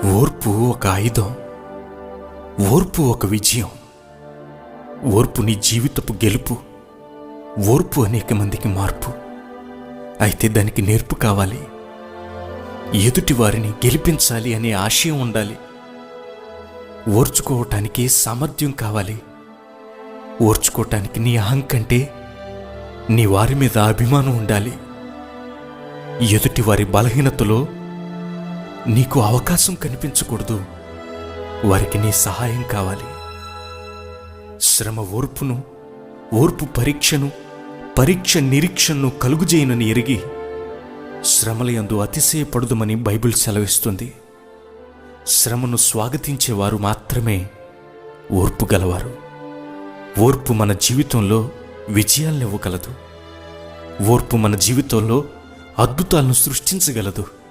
ఓర్పు ఒక ఆయుధం. ఓర్పు ఒక విజయం. ఓర్పు నీ జీవితపు గెలుపు. ఓర్పు అనేక మందికి మార్పు. అయితే దానికి నేర్పు కావాలి. ఎదుటి వారిని గెలిపించాలి అనే ఆశయం ఉండాలి. ఓర్చుకోవటానికి సామర్థ్యం కావాలి. ఓర్చుకోవటానికి నీ అహం కంటే నీ వారి మీద అభిమానం ఉండాలి. ఎదుటి వారి బలహీనతలో నీకు అవకాశం కనిపించకూడదు. వారికి నీ సహాయం కావాలి. శ్రమ ఓర్పును, ఓర్పు పరీక్షను, పరీక్ష నిరీక్షణను కలుగుజేయనని ఎరిగి శ్రమలయందు అతిశయపడుదుమని బైబిల్ సెలవిస్తుంది. శ్రమను స్వాగతించేవారు మాత్రమే ఓర్పు గలవారు. ఓర్పు మన జీవితంలో విజయాలనివ్వగలదు. ఓర్పు మన జీవితంలో అద్భుతాలను సృష్టించగలదు.